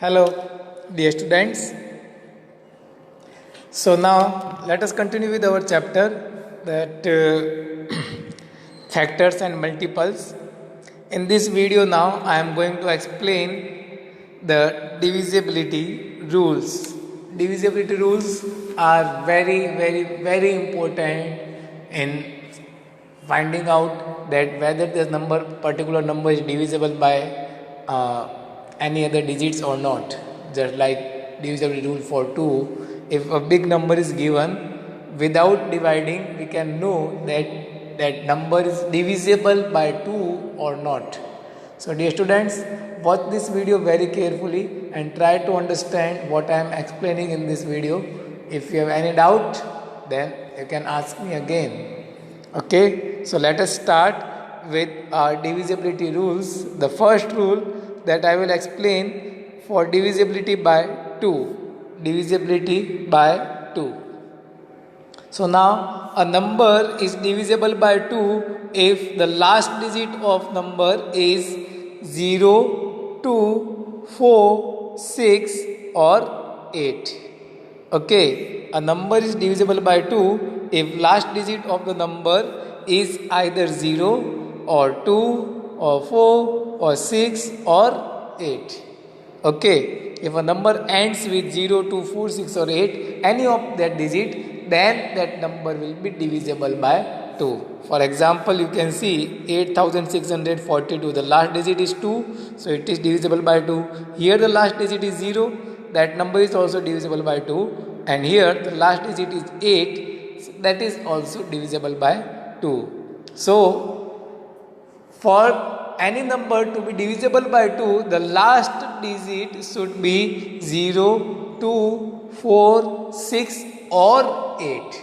Hello, dear students. So now let us continue with our chapter that factors and multiples. In this video now I am going to explain the divisibility rules. Divisibility rules are very important in finding out that whether this particular number is divisible by any other digits or not. Just like divisibility rule for 2, if a big number is given, without dividing we can know that that number is divisible by 2 or not. So dear students, watch this video very carefully and try to understand what I am explaining in this video. If you have any doubt, then you can ask me again. Okay, so let us start with our divisibility rules. The first rule that I will explain for divisibility by 2. Divisibility by 2. So now a number is divisible by 2 if the last digit of number is 0, 2, 4, 6 or 8. Okay, a number is divisible by 2 if last digit of the number is either 0 or 2 or 4 or 6 or 8. Okay, if a number ends with 0, 2, 4, 6 or 8, any of that digit, then that number will be divisible by 2. For example, you can see 8642, the last digit is 2, so it is divisible by 2. Here the last digit is 0, that number is also divisible by 2, and here the last digit is 8, so that is also divisible by 2. So for any number to be divisible by 2, the last digit should be 0, 2, 4, 6 or 8.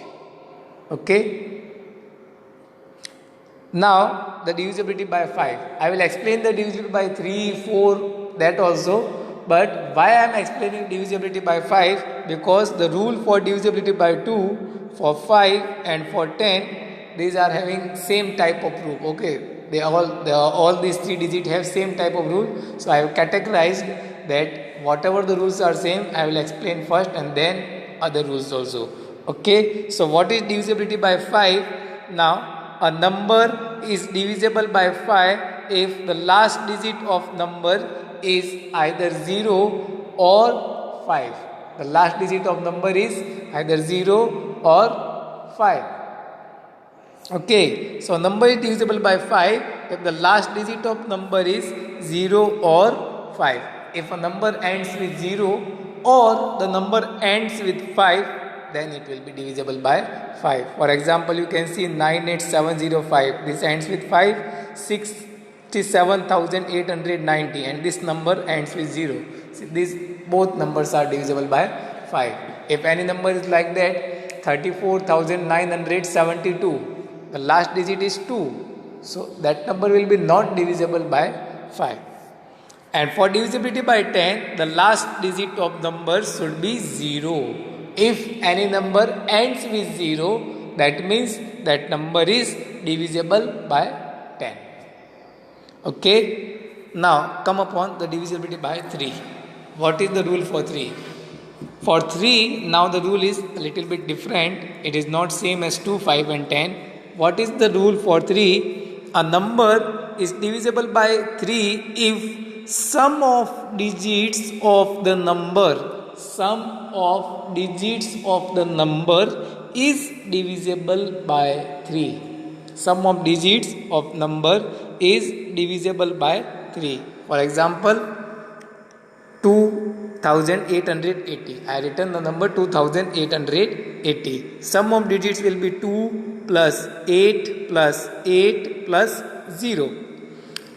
Okay. Now the divisibility by 5. I will explain the divisibility by 3, 4, that also. But why I am explaining divisibility by 5? Because the rule for divisibility by 2, for 5 and for 10, these are having same type of proof. Okay. All these 3 digits have same type of rule. So I have categorized that whatever the rules are same, I will explain first and then other rules also. Okay. So what is divisibility by 5? Now a number is divisible by 5 if the last digit of number is either 0 or 5. The last digit of number is either 0 or 5. Okay, so number is divisible by 5 if the last digit of number is 0 or 5. If a number ends with 0 or the number ends with 5, then it will be divisible by 5. For example, you can see 98705. This ends with 5, 67,890, and this number ends with 0. See, these both numbers are divisible by 5. If any number is like that, 34,972. The last digit is 2. So that number will be not divisible by 5. And for divisibility by 10, the last digit of number should be 0. If any number ends with 0, that means that number is divisible by 10. Okay. Now come upon the divisibility by 3. What is the rule for 3? For 3, now the rule is a little bit different. It is not same as 2, 5 and 10. What is the rule for 3? A number is divisible by 3 if sum of digits of the number is divisible by 3. Sum of digits of number is divisible by 3. For example, 2880. I written the number 2880. Sum of digits will be 2 plus 8 plus 8 plus 0.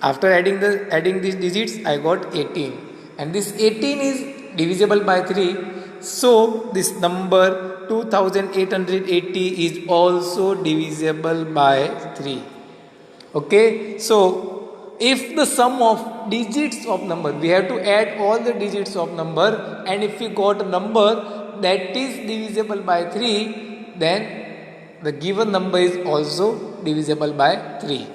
After adding these digits, I got 18. And this 18 is divisible by 3. So this number 2880 is also divisible by 3. Okay. So if the sum of digits of number, we have to add all the digits of number, and if we got a number that is divisible by 3, then the given number is also divisible by 3.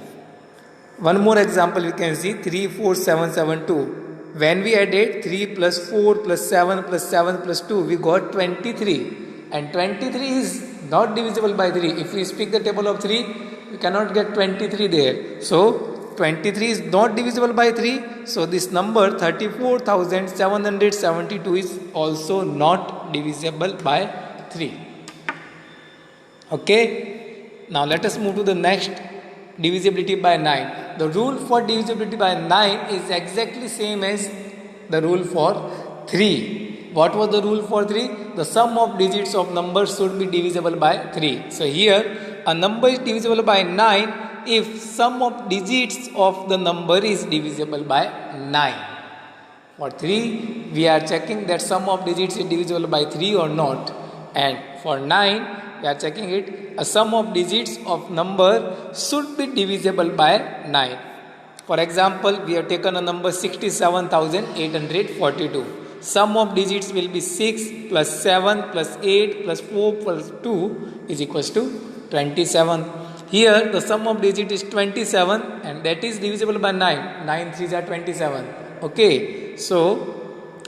One more example you can see, 34772. When we added 3 plus 4 plus 7 plus 7 plus 2, we got 23. And 23 is not divisible by 3. If we speak the table of 3, we cannot get 23 there. So, 23 is not divisible by 3. So, this number 34,772 is also not divisible by 3. Okay. Now, let us move to the next, divisibility by 9. The rule for divisibility by 9 is exactly same as the rule for 3. What was the rule for 3? The sum of digits of numbers should be divisible by 3. So here a number is divisible by 9 if sum of digits of the number is divisible by 9. For 3 we are checking that sum of digits is divisible by 3 or not, and for 9 we are checking it a sum of digits of number should be divisible by 9. For example, we have taken a number 67,842. Sum of digits will be 6 plus 7 plus 8 plus 4 plus 2 is equals to 27. Here the sum of digit is 27 and that is divisible by 9. 9 3s are 27. Okay, so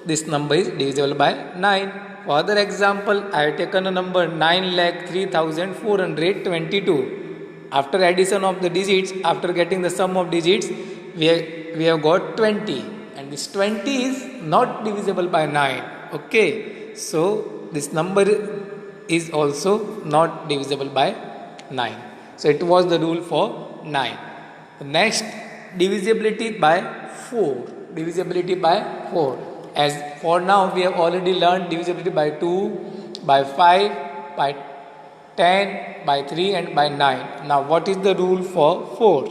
this number is divisible by 9. For other example, I have taken a number 9,03,422. After addition of the digits, after getting the sum of digits, we have got 20. And this 20 is not divisible by 9. Okay. So, this number is also not divisible by 9. So, it was the rule for 9. The next, divisibility by 4. Divisibility by 4. As for now, we have already learned divisibility by 2, by 5, by 10, by 3 and by 9. Now, what is the rule for 4?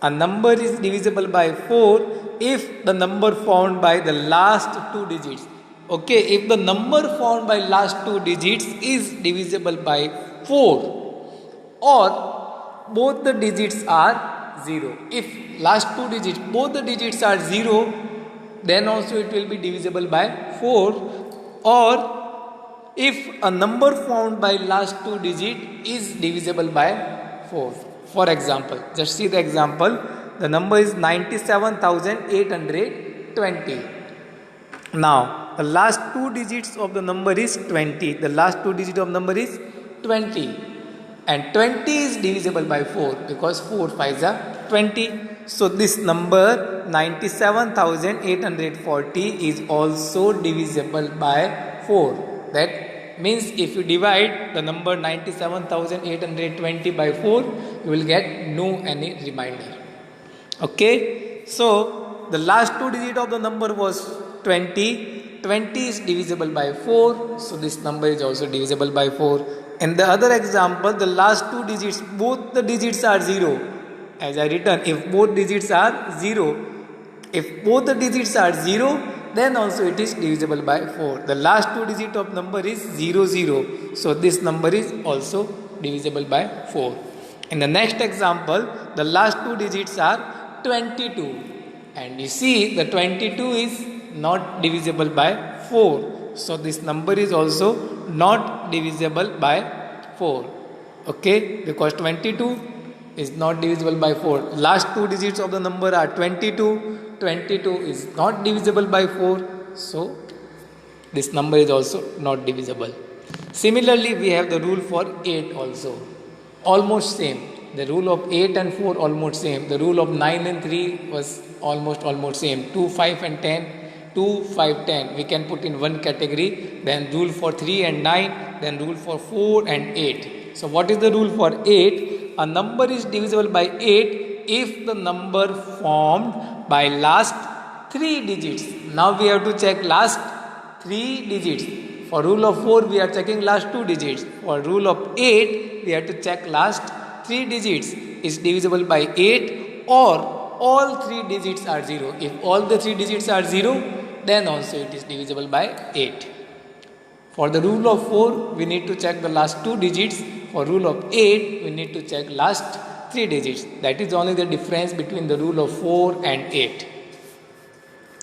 A number is divisible by 4 if the number found by the last 2 digits. Okay, if the number found by last 2 digits is divisible by 4 or both the digits are 0. If last 2 digits, both the digits are 0, then also it will be divisible by 4, or if a number found by last 2 digit is divisible by 4. For example, just see the example. The number is 97,820. Now, the last 2 digits of the number is 20. The last 2 digits of number is 20. And 20 is divisible by 4 because 4 5s are 20. So, this number 97,840 is also divisible by 4. That means if you divide the number 97,820 by 4, you will get no any remainder. Okay. So, the last 2 digits of the number was 20. 20 is divisible by 4. So, this number is also divisible by 4. In the other example, the last 2 digits, both the digits are 0. As I written, if both digits are 0, if both the digits are 0, then also it is divisible by 4. The last 2 digits of number is 0, 0. So, this number is also divisible by 4. In the next example, the last 2 digits are 22. And you see the 22 is not divisible by 4. So, this number is also not divisible by 4. Okay, because 22 is not divisible by 4. Last 2 digits of the number are 22. 22 is not divisible by 4. So, this number is also not divisible. Similarly, we have the rule for 8 also. Almost same. The rule of 8 and 4 almost same. The rule of 9 and 3 was almost same. 2, 5 and 10. 2, 5, 10. We can put in one category. Then rule for 3 and 9. Then rule for 4 and 8. So, what is the rule for 8? A number is divisible by 8 if the number formed by last 3 digits. Now we have to check last 3 digits. For rule of 4 we are checking last 2 digits. For rule of 8 we have to check last 3 digits. Is divisible by 8 or all 3 digits are 0. If all the 3 digits are 0, then also it is divisible by 8. For the rule of 4 we need to check the last 2 digits. For rule of 8 we need to check last 3 digits. That is only the difference between the rule of 4 and 8.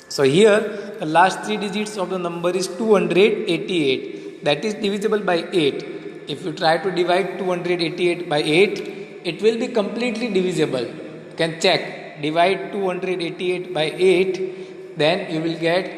So, here the last 3 digits of the number is 288. That is divisible by 8. If you try to divide 288 by 8, it will be completely divisible. You can check. Divide 288 by 8. then you will get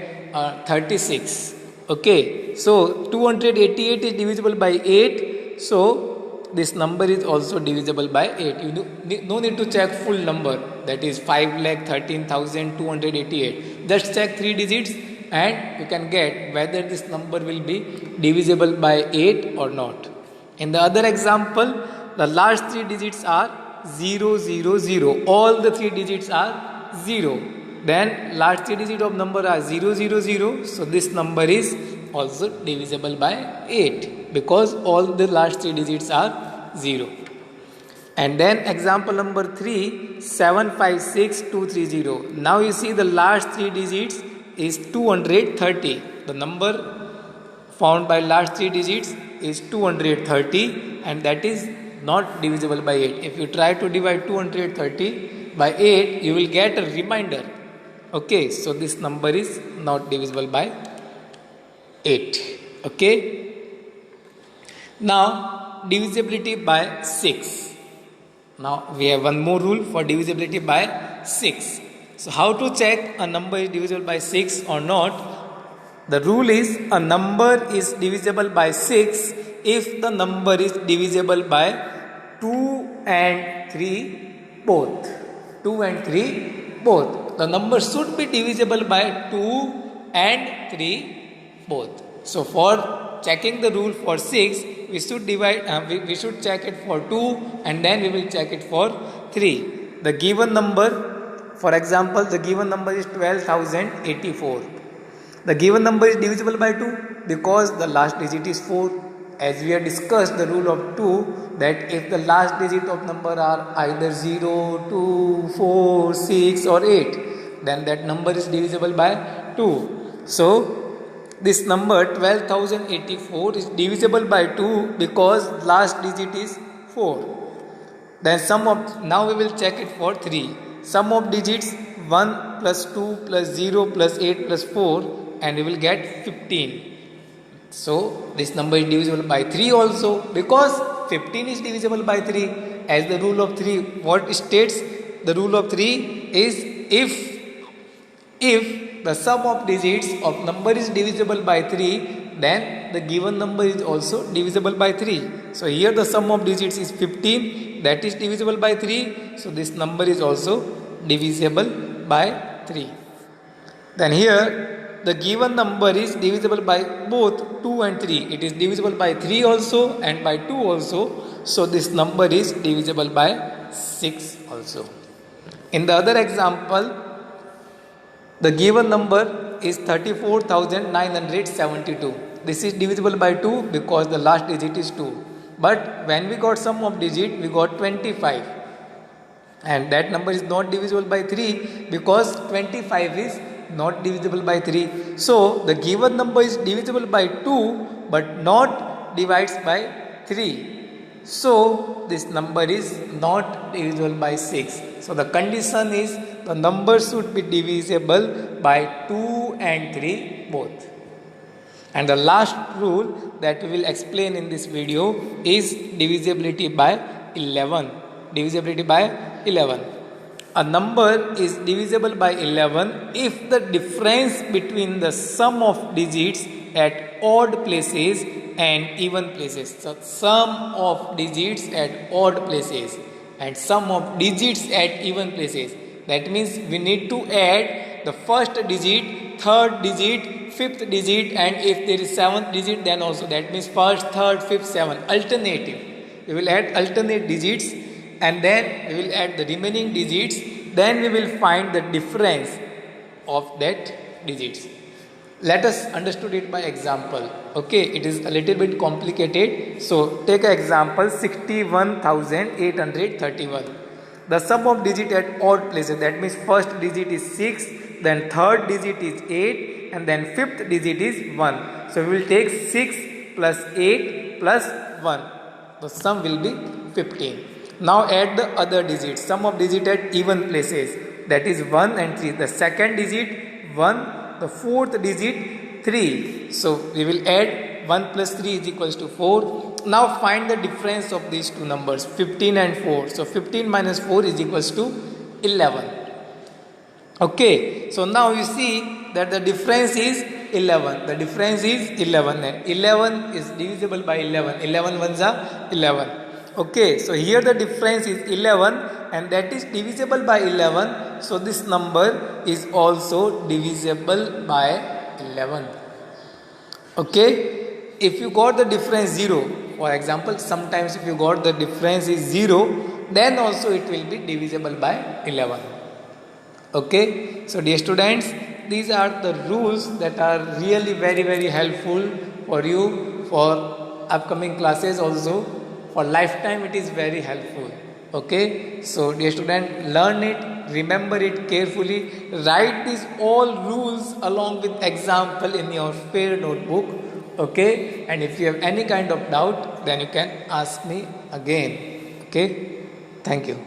36. Okay, so 288 is divisible by 8, so this number is also divisible by 8. You no need to check full number, that is 5,13,288. Just check 3 digits and you can get whether this number will be divisible by 8 or not. In the other example, the last 3 digits are 0, 0, 0. All the 3 digits are 0. Then last 3 digits of number are 0, 0, 0. So this number is also divisible by 8 because all the last 3 digits are 0. And then example number 3, 756230. Now you see the last 3 digits is 230. The number found by last 3 digits is 230 and that is not divisible by 8. If you try to divide 230 by 8, you will get a remainder. Okay, so this number is not divisible by 8. Okay. Now divisibility by 6. Now we have one more rule for divisibility by 6. So how to check a number is divisible by 6 or not? The rule is a number is divisible by 6 if the number is divisible by 2 and 3 both. 2 and 3 both. The number should be divisible by 2 and 3 both. So for checking the rule for 6, we should we should check it for 2 and then we will check it for 3. The given number, for example, the given number is 12,084. The given number is divisible by 2 because the last digit is 4. As we have discussed the rule of 2, that if the last digit of number are either 0, 2, 4, 6 or 8, then that number is divisible by 2. So this number 12,084 is divisible by 2 because last digit is 4. Then now we will check it for 3. Sum of digits 1 plus 2 plus 0 plus 8 plus 4 and we will get 15. So this number is divisible by 3 also because 15 is divisible by 3. As the rule of 3, what states? The rule of 3 is if the sum of digits of number is divisible by 3, then the given number is also divisible by 3. So here the sum of digits is 15, that is divisible by 3. So this number is also divisible by 3. Then here the given number is divisible by both 2 and 3. It is divisible by 3 also and by 2 also. So this number is divisible by 6 also. In the other example, the given number is 34,972. This is divisible by 2 because the last digit is 2. But when we got sum of digit, we got 25. And that number is not divisible by 3 because 25 is not divisible by 3. So the given number is divisible by 2 but not divides by 3. So this number is not divisible by 6. So the condition is the number should be divisible by 2 and 3 both. And the last rule that we will explain in this video is divisibility by 11. Divisibility by 11. A number is divisible by 11 if the difference between the sum of digits at odd places and even places. So sum of digits at odd places and sum of digits at even places. That means we need to add the first digit, third digit, fifth digit, and if there is seventh digit then also. That means first, third, fifth, seventh. Alternative. We will add alternate digits and then we will add the remaining digits. Then we will find the difference of that digits. Let us understand it by example. Okay, it is a little bit complicated. So take an example 61,831. The sum of digit at odd places, that means first digit is 6, then third digit is 8 and then fifth digit is 1. So we will take 6 plus 8 plus 1. The sum will be 15. Now add the other digits, sum of digit at even places, that is 1 and 3. The second digit 1, the fourth digit 3. So we will add 1 plus 3 is equals to 4. Now find the difference of these two numbers 15 and 4. So 15 minus 4 is equals to 11. Okay, so now you see that the difference is 11. The difference is 11 and 11 is divisible by 11. 11 ones are 11. Okay, so here the difference is 11 and that is divisible by 11. So this number is also divisible by 11. Okay, if you got the difference 0, for example, sometimes if you got the difference is 0, then also it will be divisible by 11. Okay, so dear students, these are the rules that are really very helpful for you for upcoming classes also. For lifetime it is very helpful. Okay, so dear student, learn it, remember it carefully, write these all rules along with example in your fair notebook. Okay, and if you have any kind of doubt, then you can ask me again. Okay, thank you.